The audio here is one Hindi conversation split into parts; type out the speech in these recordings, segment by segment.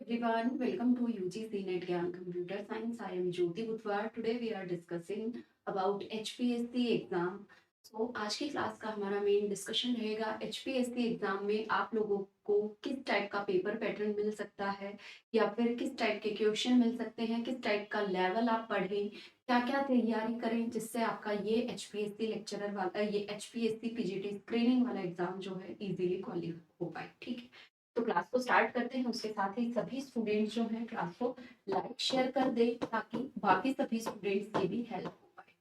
everyone, welcome to UGC NET Gyan Computer Science. I am Jyoti Butwar. Today we are discussing about HPSC exam. आज की क्लास का हमारा मेन डिस्कशन रहेगा HPSC एग्जाम में आप लोगों को किस टाइप का पेपर पैटर्न मिल सकता है या फिर किस टाइप के क्वेश्चन मिल सकते हैं, किस टाइप का लेवल आप पढ़ें, क्या क्या तैयारी करें जिससे आपका ये HPSC लेक्चरर वाला ये HPSC PGT स्क्रीनिंग वाला एग्जाम जो है इजीली क्वालिफाई हो पाए. ठीक है, तो क्लास को स्टार्ट करते हैं. उसके साथ ही सभी स्टूडेंट्स जो हैं क्लास को लाइक शेयर कर दे ताकि बाकी सभी स्टूडेंट्स की भी हेल्प हो पाए.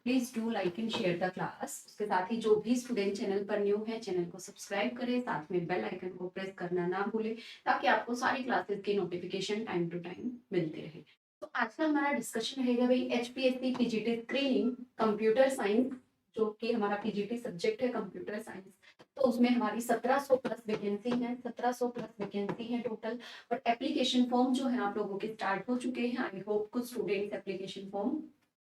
Please do like and share the class. उसके साथ ही जो भी स्टूडेंट चैनल पर न्यू है चैनल को सब्सक्राइब करें, साथ में बेल आइकन को प्रेस करना ना भूले ताकि आपको सारी क्लासेस की नोटिफिकेशन टाइम टू टाइम मिलती रहे. तो आज का हमारा डिस्कशन रहेगा भाई HPSC PGT screening computer science, जो कि हमारा PGT सब्जेक्ट है कंप्यूटर साइंस. तो उसमें हमारी 1700 प्लस वैकेंसी है, 1700 प्लस वैकेंसी है टोटल. और एप्लीकेशन फॉर्म जो है आप लोगों के स्टार्ट हो चुके हैं. आई होप कुछ स्टूडेंट्स एप्लीकेशन फॉर्म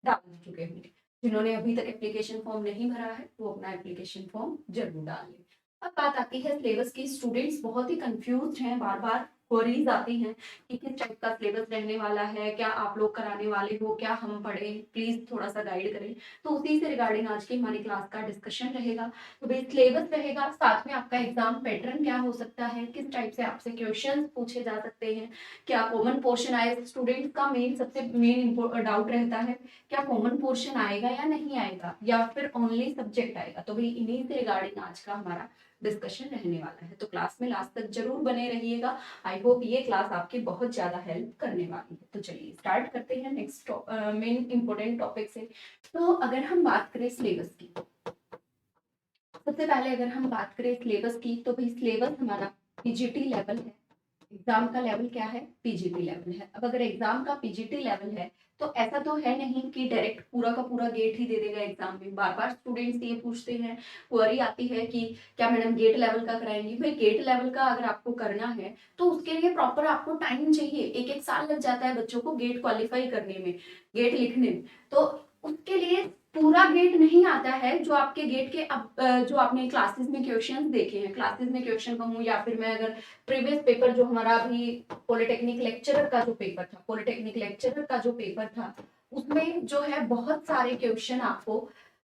डाल चुके होंगे. जिन्होंने अभी तक एप्लीकेशन फॉर्म नहीं भरा है वो अपना एप्लीकेशन फॉर्म जरूर डाल लें. अब बात आती है सिलेबस की. स्टूडेंट्स बहुत ही कंफ्यूज हैं, बार बार क्वेरीज आती हैं कि किस टाइप का सिलेबस रहने वाला है, क्या आप लोग कराने वाले हो, क्या हम पढ़ें, प्लीज थोड़ा सा गाइड करें. तो उसी से रिगार्डिंग आज की हमारी क्लास का डिस्कशन रहेगा. तो बेस सिलेबस रहेगा, साथ में आपका एग्जाम पैटर्न क्या हो सकता है, किस टाइप से आपसे क्वेश्चंस पूछे जा सकते हैं, क्या कॉमन पोर्शन आए. स्टूडेंट्स का सबसे मेन डाउट रहता है क्या कॉमन पोर्शन आएगा या नहीं आएगा या फिर ओनली सब्जेक्ट आएगा. तो भाई इन्हीं से रिगार्डिंग आज का हमारा डिस्कशन रहने वाला है. तो क्लास में लास्ट तक जरूर बने रहिएगा. आई होप ये क्लास आपकी बहुत ज्यादा हेल्प करने वाली है. तो चलिए स्टार्ट करते हैं नेक्स्ट मेन इंपॉर्टेंट टॉपिक से. तो अगर हम बात करें सिलेबस की, सबसे पहले अगर हम बात करें सिलेबस की तो भाई सिलेबस हमारा पीजीटी लेवल है. एग्जाम का लेवल क्या है, पीजीटी लेवल है. अब अगर एग्जाम का पीजीटी लेवल है तो ऐसा तो है नहीं कि डायरेक्ट पूरा का पूरा गेट ही दे देगा एग्जाम में. बार बार स्टूडेंट्स ये पूछते हैं, क्वेरी आती है कि क्या मैडम गेट लेवल का कराएंगी. भाई गेट लेवल का अगर आपको करना है तो उसके लिए प्रॉपर आपको टाइम चाहिए. एक एक साल लग जाता है बच्चों को गेट क्वालिफाई करने में, गेट लिखने में. तो उसके लिए पूरा गेट नहीं आता है जो आपके गेट के जो आपने क्लासेस में क्वेश्चंस देखे हैं, क्लासेस में क्वेश्चन कहूँ या फिर मैं अगर प्रीवियस पेपर जो हमारा अभी पॉलिटेक्निक लेक्चरर का जो पेपर था, पॉलिटेक्निक लेक्चरर का जो पेपर था उसमें जो है बहुत सारे क्वेश्चन आपको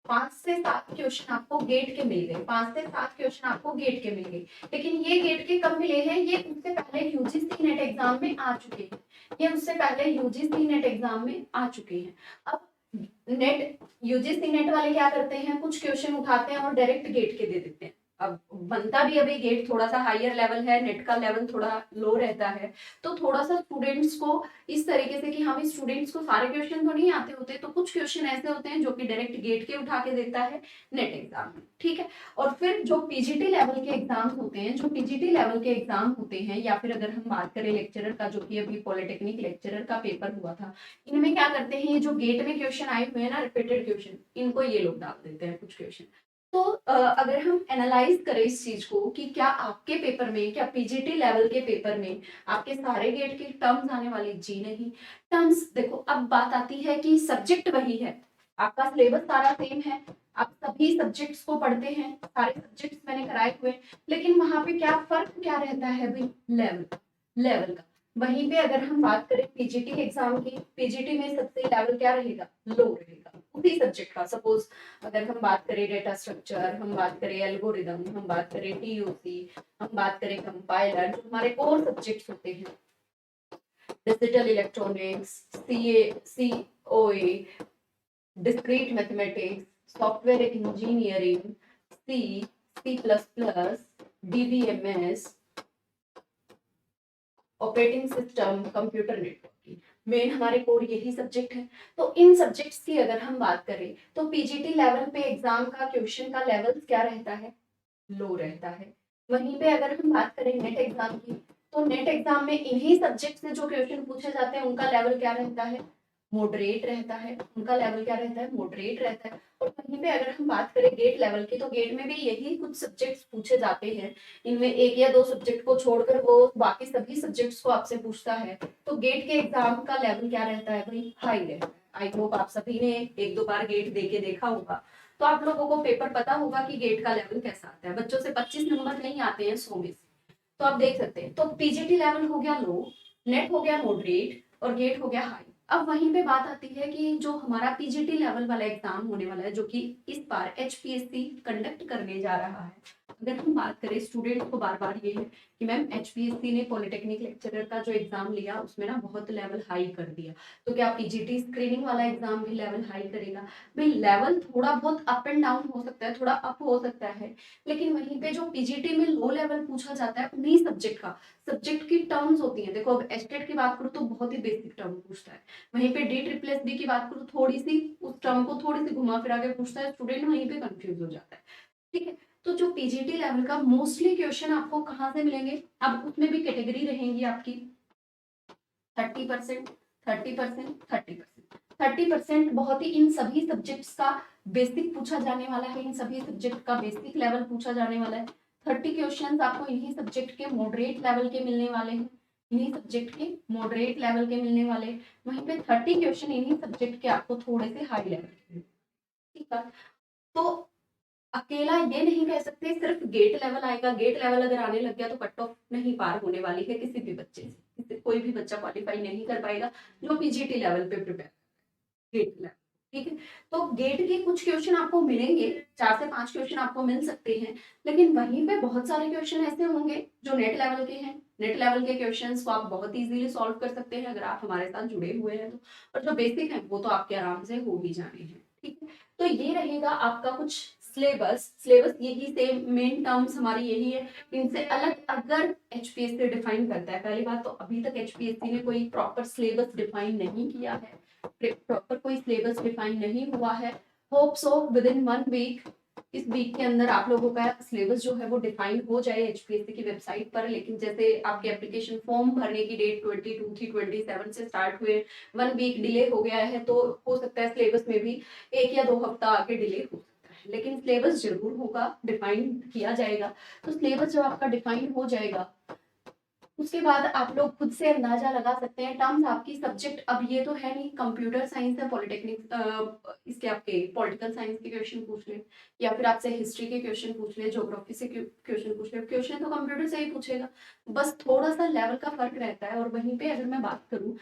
5 से 7 क्वेश्चन आपको गेट के मिल गए. 5 से 7 क्वेश्चन आपको गेट के मिल गए. लेकिन ये गेट के कब मिले हैं, ये उससे पहले यूजीसी नेट एग्जाम में आ चुके हैं. ये उससे पहले यूजीसी नेट एग्जाम में आ चुके हैं. अब नेट यूजीसी नेट वाले क्या करते हैं, कुछ क्वेश्चन उठाते हैं और डायरेक्ट गेट के दे देते हैं. अब बनता भी अभी गेट थोड़ा सा हायर लेवल है, नेट का लेवल थोड़ा लो रहता है. तो थोड़ा सा स्टूडेंट्स को इस तरीके से कि हमें स्टूडेंट्स को सारे क्वेश्चन तो नहीं आते होते, तो कुछ क्वेश्चन ऐसे होते हैं जो कि डायरेक्ट गेट के उठा के देता है नेट एग्जाम में. ठीक है. और फिर जो पीजीटी लेवल के एग्जाम होते हैं, जो पीजीटी लेवल के एग्जाम होते हैं या फिर अगर हम बात करें लेक्चरर का, जो कि अभी पॉलिटेक्निक लेक्चरर का पेपर हुआ था, इनमें क्या करते हैं, ये जो गेट में क्वेश्चन आए हुए हैं ना रिपीटेड क्वेश्चन, इनको ये लोग डाल देते हैं कुछ क्वेश्चन. तो अगर हम एनालाइज करें इस चीज को कि क्या आपके पेपर में, क्या पीजीटी लेवल के पेपर में आपके सारे गेट के टर्म्स आने वाले, जी नहीं. टर्म्स देखो, अब बात आती है कि सब्जेक्ट वही है, आपका सिलेबस सारा सेम है, आप सभी सब्जेक्ट्स को पढ़ते हैं, सारे सब्जेक्ट्स मैंने कराए हुए, लेकिन वहां पे क्या फर्क क्या रहता है भाई, लेवल, लेवल का. वहीं पे अगर हम बात करें पीजीटी एग्जाम की, पीजीटी में सबसे लेवल क्या रहेगा, लो रहेगा उसी सब्जेक्ट का. सपोज अगर हम बात करें डेटा स्ट्रक्चर, हम बात करें एल्गोरिदम, हम बात करें टीयूसी, हम बात करें कंपाइलर, जो हमारे कोर सब्जेक्ट्स होते हैं, digital electronics, CA, COA, discrete mathematics, software engineering, C, C plus plus, DBMS, operating system, computer networking, main हमारे कोर यही सब्जेक्ट है. तो इन सब्जेक्ट्स की अगर हम बात करें तो पीजीटी लेवल पे एग्जाम का क्वेश्चन का लेवल क्या रहता है, लो रहता है. वहीं पे अगर हम बात करें नेट एग्जाम की, तो नेट एग्जाम में इन्हीं सब्जेक्ट से जो क्वेश्चन पूछे जाते हैं उनका लेवल क्या रहता है, मॉडरेट रहता है. उनका लेवल क्या रहता है, मॉडरेट रहता है. और वहीं पे अगर हम बात करें गेट लेवल की, तो गेट में भी यही कुछ सब्जेक्ट्स पूछे जाते हैं. इनमें एक या दो सब्जेक्ट को छोड़कर वो बाकी सभी सब्जेक्ट्स को आपसे पूछता है. तो गेट के एग्जाम का लेवल क्या रहता है भाई, हाई रहता है. आई होप आप सभी ने एक दो बार गेट दे के देखा होगा, तो आप लोगों को पेपर पता होगा कि गेट का लेवल कैसा आता है. बच्चों से 25 नंबर नहीं आते हैं 100 में से. तो आप देख सकते हैं, तो पीजीटी लेवल हो गया लो, नेट हो गया मॉडरेट और गेट हो गया हाई। अब वहीं पे बात आती है कि जो हमारा पीजीटी लेवल वाला एग्जाम होने वाला है, जो कि इस बार एचपीएससी कंडक्ट करने जा रहा है, अगर हम बात करें स्टूडेंट को बार बार ये है कि मैम एचपीएससी ने पॉलिटेक्निक लेक्चरर का जो एग्जाम लिया उसमें ना बहुत लेवल हाई कर दिया, तो क्या पीजीटी स्क्रीनिंग वाला एग्जाम भी लेवल हाई करेगा? भाई लेवल थोड़ा बहुत अप एंड डाउन हो सकता है, थोड़ा अप हो सकता है, लेकिन वहीं पे जो पीजीटी में लो लेवल पूछा जाता है उन्हीं सब्जेक्ट की टर्म्स होती हैं। देखो अब एस्टेट की बात करूँ तो बहुत ही बेसिक टर्म पूछता है, वहीं पे डी ट्रिपल एस डी की बात करूँ थोड़ी सी उस टर्म को थोड़ी सी घुमा फिरा के पूछता है, स्टूडेंट वहीं पे कंफ्यूज हो जाता है। ठीक है, तो जो पीजीटी लेवल का मोस्टली क्वेश्चन आपको कहाँ से मिलेंगे, अब उसमें भी कैटेगरी रहेंगी आपकी 30%, 30%, 30%, 30% बहुत ही इन सभी सब्जेक्ट्स का बेसिक पूछा जाने वाला है, इन सभी सब्जेक्ट का बेसिक लेवल पूछा जाने वाला है। 30 क्वेश्चन आपको इन्हीं सब्जेक्ट के मॉडरेट लेवल के मिलने वाले हैं, इन्हीं सब्जेक्ट के मॉडरेट लेवल के मिलने वाले, वहीं पे 30 क्वेश्चन इन्हीं सब्जेक्ट के आपको थोड़े से हाई लेवल के। ठीक है, तो अकेला ये नहीं कह सकते सिर्फ गेट लेवल आएगा, गेट लेवल अगर आने लग गया तो कट ऑफ नहीं पार होने वाली है किसी भी बच्चे से, कोई भी बच्चा क्वालिफाई नहीं कर पाएगा जो पीजीटी लेवल पे प्रिपेयर गेट लेवल। ठीक है, तो गेट के कुछ क्वेश्चन आपको मिलेंगे, 4 से 5 क्वेश्चन आपको मिल सकते हैं, लेकिन वहीं पे बहुत सारे क्वेश्चन ऐसे होंगे जो नेट लेवल के हैं। नेट लेवल के क्वेश्चंस को आप बहुत इजीली सॉल्व कर सकते हैं अगर आप हमारे साथ जुड़े हुए हैं तो, और जो बेसिक है वो तो आपके आराम से हो ही जाने हैं। ठीक है, तो ये रहेगा आपका कुछ सिलेबस। सिलेबस यही सेम, मेन टर्म्स हमारी यही है, इनसे अलग अगर एचपीएससी डिफाइन करता है। पहली बात तो अभी तक एचपीएससी ने कोई प्रॉपर सिलेबस डिफाइन नहीं किया है, प्रॉपर कोई सिलेबस डिफाइन नहीं हुआ है। Hope so within 1 week, इस वीक के अंदर आप लोगों का सिलेबस जो है वो डिफाइन हो जाए एचपीएससी की वेबसाइट पर। लेकिन जैसे आपके एप्लीकेशन फॉर्म भरने की डेट 22 थी, 27 से स्टार्ट हुए, 1 वीक डिले हो गया है, तो हो सकता है सिलेबस में भी 1 या 2 हफ्ता आगे डिले हो सकता है, लेकिन सिलेबस जरूर होगा, डिफाइन किया जाएगा। तो सिलेबस जब आपका डिफाइन हो जाएगा उसके बाद आप लोग खुद से अंदाजा लगा सकते हैं टर्म्स आपकी सब्जेक्ट। अब ये तो है नहीं कंप्यूटर साइंस है, पॉलिटेक्निक इसके आपके पॉलिटिकल साइंस के क्वेश्चन पूछ रहे, या फिर आपसे हिस्ट्री के क्वेश्चन पूछ रहे, ज्योग्राफी से क्वेश्चन पूछ रहे, क्वेश्चन तो कंप्यूटर से ही पूछेगा, बस थोड़ा सा लेवल का फर्क रहता है। और वहीं पे अगर मैं बात करूं,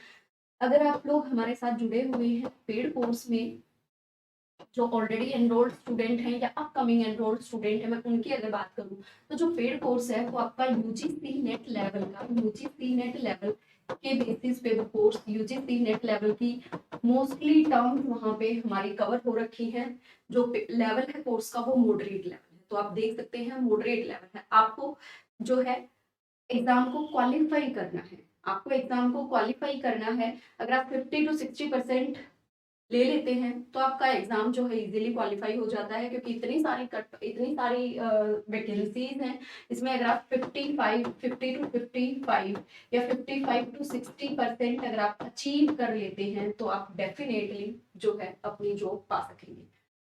अगर आप लोग हमारे साथ जुड़े हुए हैं पेड कोर्स में, जो ऑलरेडी एनरोल्ड स्टूडेंट हैं या अपकमिंग एनरोल्ड स्टूडेंट है, मैं उनकी अगर बात करूं तो जो पेड कोर्स है वो आपका यूजीसी नेट लेवल का, यूजीसी नेट लेवल के बेसिस पे वो कोर्स, यूजीसी नेट लेवल की मोस्टली टर्म्स वहां पे हमारी कवर हो रखी हैं। जो लेवल है कोर्स का वो मॉडरेट लेवल है, तो आप देख सकते हैं मॉडरेट लेवल है। आपको जो है एग्जाम को क्वालिफाई करना है, आपको एग्जाम को क्वालिफाई करना है। अगर आप 50 to 60% ले लेते हैं तो आपका एग्जाम जो है इजीली क्वालिफाई हो जाता है, क्योंकि इतनी सारी वैकेंसीज हैं इसमें। अगर आप 50 to 55 या 55 to 60% अगर आप अचीव कर लेते हैं तो आप डेफिनेटली जो है अपनी जॉब पा सकेंगे।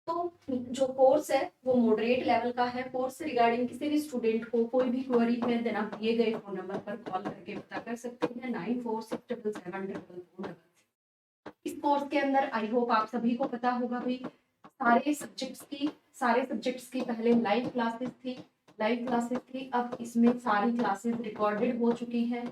तो जो कोर्स है वो मॉडरेट लेवल का है। कोर्स से रिगार्डिंग किसी भी स्टूडेंट को कोई भी क्वेरी है देन आप दिए गए फोन नंबर पर कॉल करके पता कर सकते हैं, 94677744। इस कोर्स के अंदर आई होप आप सभी को पता होगा भाई, सारे सब्जेक्ट्स की पहले लाइव क्लासेस थी, अब इसमें सारी क्लासेस रिकॉर्डेड हो चुकी हैं।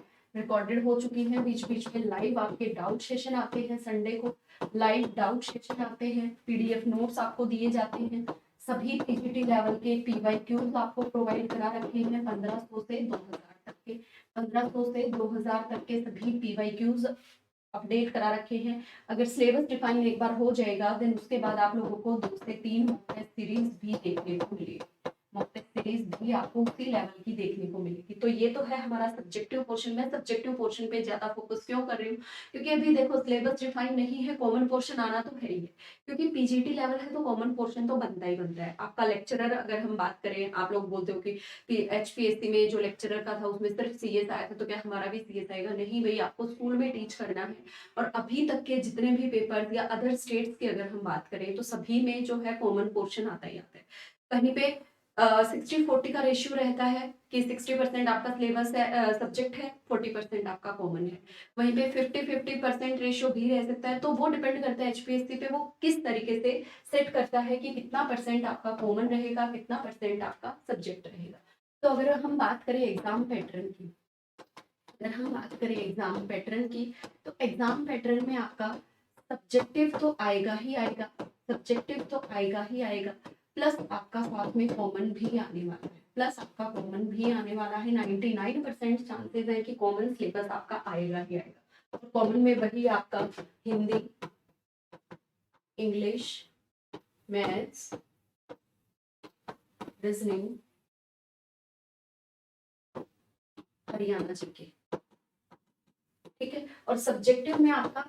बीच बीच में लाइव आपके डाउट सेशन आते हैं, संडे को लाइव डाउट सेशन आते हैं, पीडीएफ नोट्स आपको दिए जाते हैं, सभी पीजीटी लेवल के पीवाईक्यूज आपको प्रोवाइड करा रखे हैं 1500 से 2000 तक के, 1500 से 2000 तक के सभी पीवाईक्यूज अपडेट करा रखे हैं। अगर सिलेबस डिफाइन एक बार हो जाएगा देन उसके बाद आप लोगों को 2 से 3 मॉक टेस्ट सीरीज भी देखने को मिलेगी, मॉक टेस्ट सीरीज भी आपको उसी लेवल की देखने को मिलेगी। तो ये तो है हमारा सब्जेक्टिव पोर्शन। मैं सब्जेक्टिव पोर्शन पे ज्यादा फोकस क्यों कर रही हूँ, क्योंकि अभी देखो सिलेबस डिफाइन नहीं है, कॉमन पोर्शन आना तो है ही है, क्योंकि पीजीटी लेवल है तो कॉमन पोर्शन तो बनता ही बनता है। आपका लेक्चरर अगर हम बात करें, आप लोग बोलते हो कि एचपीएससी में जो लेक्चरर का था उसमें सिर्फ सीएस आया था, तो क्या हमारा भी सीएस आएगा? नहीं भाई, आपको स्कूल में टीच करना है। और अभी तक के जितने भी पेपर्स या अदर स्टेट्स की अगर हम बात करें तो सभी में जो है कॉमन पोर्शन आता ही आता है। कहीं पे 60-40 का रेशियो रहता है कि 60% आपका सिलेबस है, सब्जेक्ट है, 40% आपका कॉमन है। वहीं पे 50-50% रेशियो भी रह सकता है। तो वो डिपेंड करता है एचपीएससी पे, वो किस तरीके से सेट करता है कि कितना परसेंट आपका कॉमन रहेगा, कितना परसेंट आपका सब्जेक्ट रहेगा। तो अगर हम बात करें एग्जाम पैटर्न की, अगर हम बात करें एग्जाम पैटर्न की, तो एग्जाम पैटर्न में आपका सब्जेक्टिव तो आएगा ही आएगा, सब्जेक्टिव तो आएगा ही आएगा, प्लस आपका साथ में कॉमन भी आने वाला है, प्लस आपका कॉमन भी आने वाला है। 99% चांसेस है कि कॉमन सिलेबस आपका आएगा ही आएगा। और कॉमन में वही आपका Hindi, English, maths, reasoning, Haryana GK, ठीक है। और सब्जेक्टिव में आपका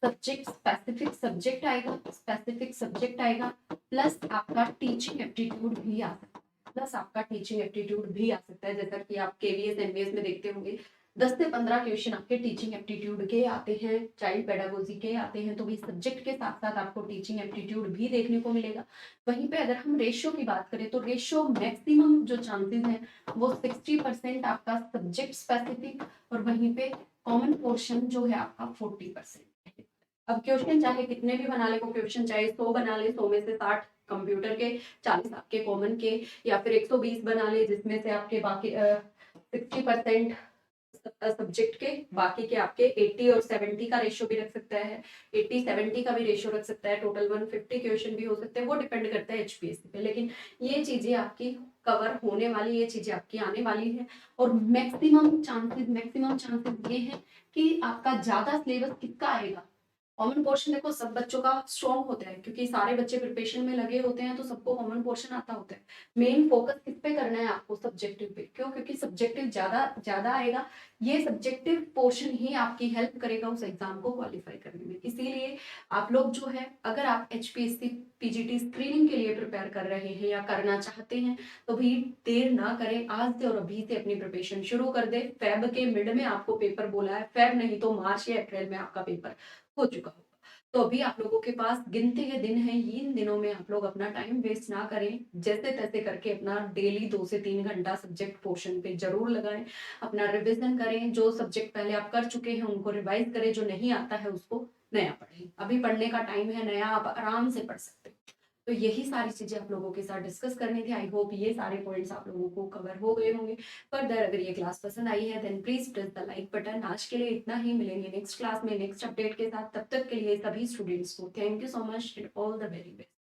सब्जेक्ट स्पेसिफिक सब्जेक्ट आएगा, स्पेसिफिक सब्जेक्ट आएगा, प्लस आपका टीचिंग एप्टीट्यूड भी आ सकता है, प्लस आपका टीचिंग एप्टीट्यूड भी आ सकता है। जैसा कि आप केवीएस एमवीएस में देखते होंगे 10 से 15 क्वेश्चन आपके टीचिंग एप्टीट्यूड के आते हैं, चाइल्ड पेडागोजी के आते हैं, तो भी सब्जेक्ट के साथ साथ आपको टीचिंग एप्टीट्यूड भी देखने को मिलेगा। वहीं पे अगर हम रेशियो की बात करें तो रेशियो मैक्सिमम जो चांसेस हैं वो 60% आपका सब्जेक्ट स्पेसिफिक, और वहीं पे कॉमन पोर्शन जो है आपका 40%। अब क्वेश्चन चाहे कितने भी बना ले, वो क्वेश्चन चाहे 100 बना ले, 100 में से 60 कंप्यूटर के, 40 आपके कॉमन के, या फिर 120 बना ले जिसमें से आपके बाकी 60% सब्जेक्ट के, बाकी के आपके 80 और 70 का रेशियो भी रख सकता है, 80-70 का भी रेशियो रख सकता है, टोटल 150 क्वेश्चन भी हो सकते हैं, वो डिपेंड करता है एचपीएससी पे। लेकिन ये चीजें आपकी कवर होने वाली, ये चीजें आपकी आने वाली है। और मैक्सिमम चांसेस ये है कि आपका ज्यादा सिलेबस किसका आएगा। कॉमन पोर्शन देखो सब बच्चों का स्ट्रॉन्ग होता है, क्योंकि सारे बच्चे प्रिपरेशन में लगे होते हैं, तो सबको कॉमन पोर्शन आता होता है। मेन फोकस किस पे करना है आपको, सब्जेक्टिव पे। क्यों? क्योंकि सब्जेक्टिव ज्यादा ज्यादा आएगा। ये सब्जेक्टिव पोर्शन ही आपकी हेल्प करेगा उस एग्जाम को क्वालिफाई करने में। इसीलिए आप लोग जो है, अगर आप एचपीएससी पीजीटी स्क्रीनिंग के लिए प्रिपेयर कर रहे हैं या करना चाहते हैं, तो भी देर ना करें, आज से और अभी से अपनी प्रिपरेशन शुरू कर दे। फेब के मिड में आपको पेपर बोला है, फेब नहीं तो मार्च या अप्रैल में आपका पेपर हो चुका होगा। तो अभी आप लोगों के पास गिनती के दिन हैं, इन दिनों में आप लोग अपना टाइम वेस्ट ना करें, जैसे तैसे करके अपना डेली 2 से 3 घंटा सब्जेक्ट पोर्शन पे जरूर लगाएं। अपना रिवीजन करें, जो सब्जेक्ट पहले आप कर चुके हैं उनको रिवाइज करें, जो नहीं आता है उसको नया पढ़ें। अभी पढ़ने का टाइम है, नया आप आराम से पढ़ सकते हैं। तो यही सारी चीजें आप लोगों के साथ डिस्कस करनी थी। आई होप ये सारे पॉइंट्स आप लोगों को कवर हो गए होंगे। फर्दर अगर ये क्लास पसंद आई है then please press the like button. आज के लिए इतना ही, मिलेंगे नेक्स्ट क्लास में नेक्स्ट अपडेट के साथ। तब तक के लिए सभी स्टूडेंट्स को thank you so much and all the very best.